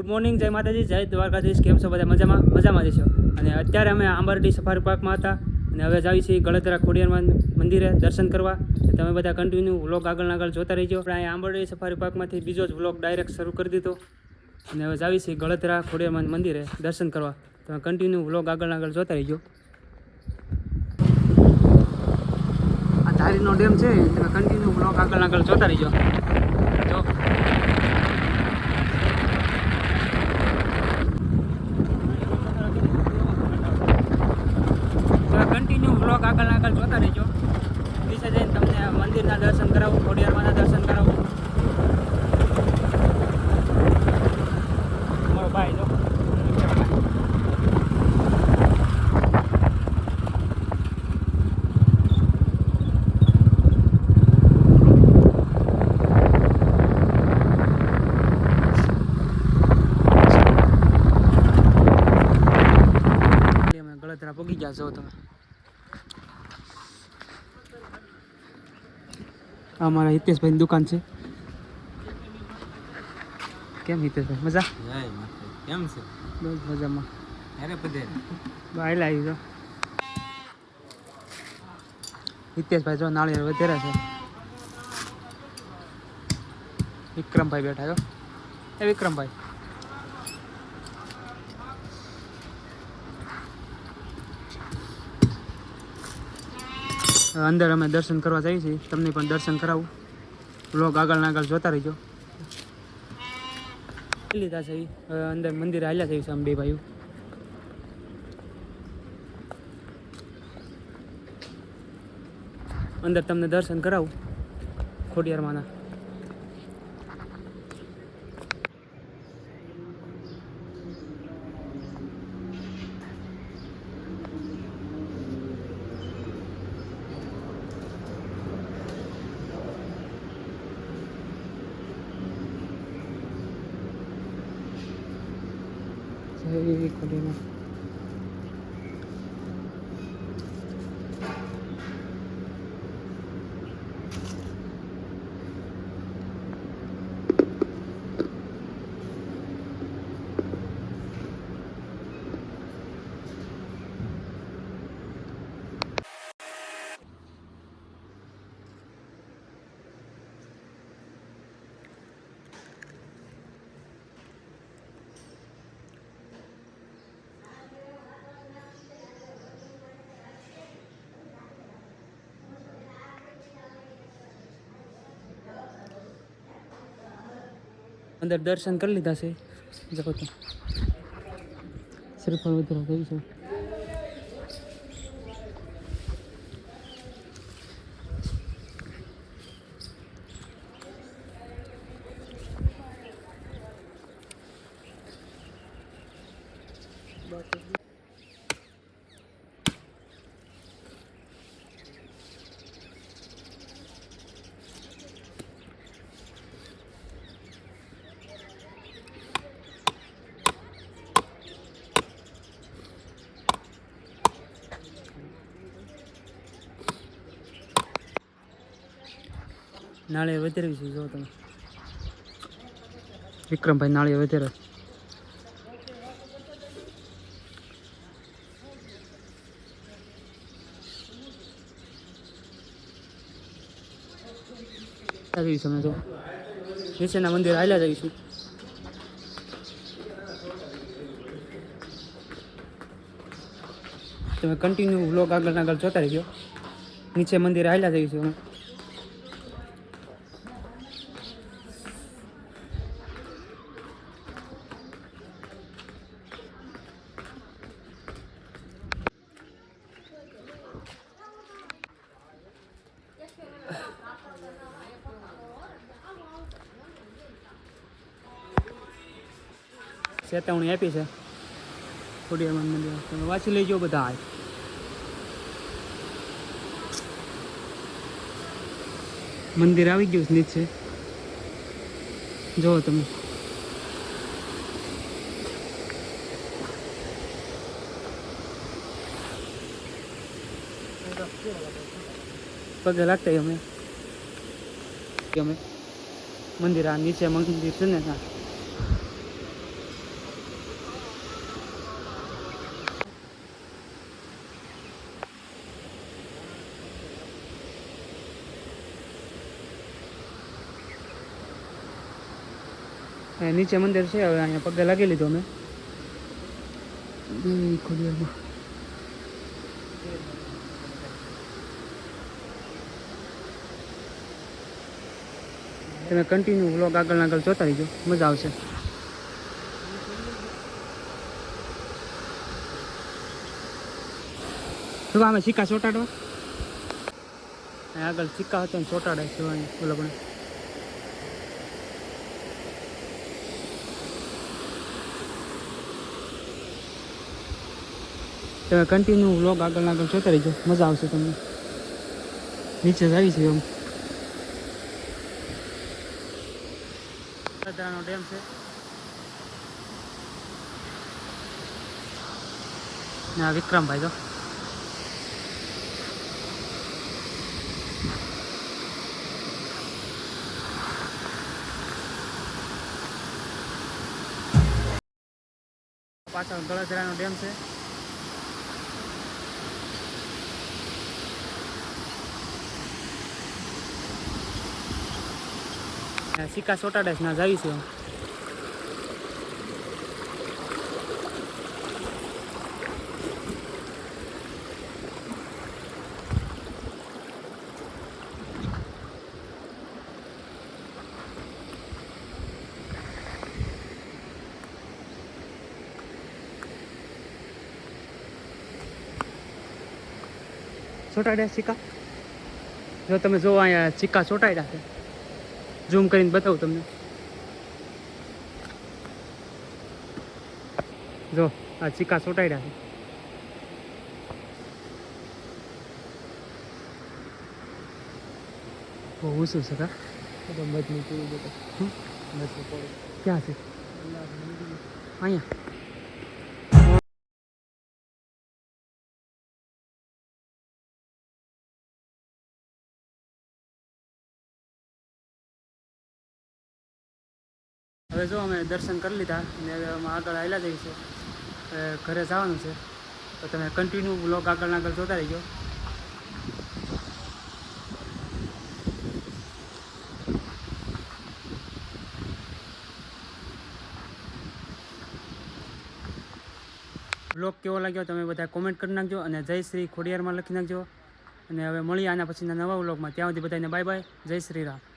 Good morning, જય માતાજી, જય દ્વારકાધીશ. કેમ છો બધા? મજામાં જશો. અને અત્યારે અમે આંબરડી સફારી પાર્કમાં હતા અને હવે જાવી છીએ ગળતરા ખોડિયાર મંદિરે દર્શન કરવા. તમે બધા કન્ટિન્યુ વ્લોગ આગળ જોતા રહીજો. આપણે અહીંયા આંબરડી સફારી પાર્કમાંથી બીજો જ વ્લોગ ડાયરેક્ટ શરૂ કરી દીધો અને હવે જાવી છીએ ગળતરા ખોડિયાર મંદિરે દર્શન કરવા. તમે કન્ટિન્યુ વ્લોગ આગળ જોતા રહીજો. આ ધારીનો ડેમ છે, તમે કન્ટિન્યુ વ્લોગ આગળ જોતા રહીજો. જો કન્ટિન્યુ વ્લોગ આગળ જોતા રહીજો. નીચે જઈને તમને મંદિરના દર્શન કરાવું, ખોડિયારમાંના દર્શન કરાવું. મારો ભાઈ જો ગળતરા પગી ગયા છો તમે. આ મારા હિતેશભાઈની દુકાન છે. કેમ હિતેશભાઈ, મજા? કેમ છે? બસ મજામાં. અરે પધે બાયલા આવી જો. હિતેશભાઈ જો નાળિયેર વધેરા છે. વિક્રમભાઈ બેઠા છો. એ વિક્રમભાઈ અંદર અમે દર્શન કરવા જઈએ છીએ. તમને પણ દર્શન કરાવું. વ્લોગ આગળ જોતા રહીજો. લીધા છે અંદર મંદિર હાલ્યા જઈએ છીએ અમે બે ભાઈઓ. અંદર તમને દર્શન કરાવું ખોડિયારમાંના. જય ખોડિયાર. અંદર દર્શન કરી લીધા છે. જગત શ્રીફળ વધારે થયું છે. નાળિયેર વધારે છે જો તમે. વિક્રમભાઈ નાળિયેર વધારે. તમે જો નીચેના મંદિર હાલ્યા જઈશું. તમે કન્ટિન્યુ વ્લોગ આગળ જોતા રહીજો. નીચે મંદિર હાલ્યા જઈશું અમે. ચેતવણી આપી છે ખોડિયાર મંદિર. તમે વાંચી લેજો બધા. મંદિર આવી ગયું નીચે જો તમે. પગે લાગતા અમે મંદિર આ નીચે મંદિર છે ને અહીંયા નીચે મંદિર છે, હવે અહીંયા પગે લાગી લીધો અમે ખોડિયારમાં. તમે કન્ટિન્યુ વ્લોગ આગળ આગળ જોતા રહીજો, મજા આવશે. શું અમે સિક્કા ચોટાડવા આગળ સિક્કા હતો ને ચોટાડે છે બોલો પણ. તમે કન્ટિન્યુ વ્લોગ આગળ આગળ જોતા રહીજો, મજા આવશે તમને. નીચે જ આવી છે એમ ગળતરાનો ડેમ છે ને આ વિક્રમભાઈ તો પાછળ ગળતરાનો ડેમ છે. સિક્કા ચોટાડે છે ના જાવી છે. ચોટાડ્યા સિક્કા, જો તમે જો અહીંયા સિક્કા ચોટાડ્યા છે, ઝૂમ કરીને બતાવું તમને. જો આ સિક્કા ચોટાડ્યા છે. બહુ ઊંચું છે કા. ક્યાં છે? અહીંયા. હવે જો અમે દર્શન કરી લીધા અને હવે અમે આગળ આવેલા જઈએ છીએ, ઘરે જવાનું છે. તો તમે કન્ટિન્યુ બ્લોગ આગળ આગળ જોતા રહીજો. બ્લોગ કેવો લાગ્યો તમે બધા કોમેન્ટ કરી નાખજો અને જય શ્રી ખોડિયારમાં લખી નાખજો. અને હવે મળીએ આના પછીના નવા વ્લોગમાં. ત્યાં સુધી બધાને બાય બાય, જય શ્રી રામ.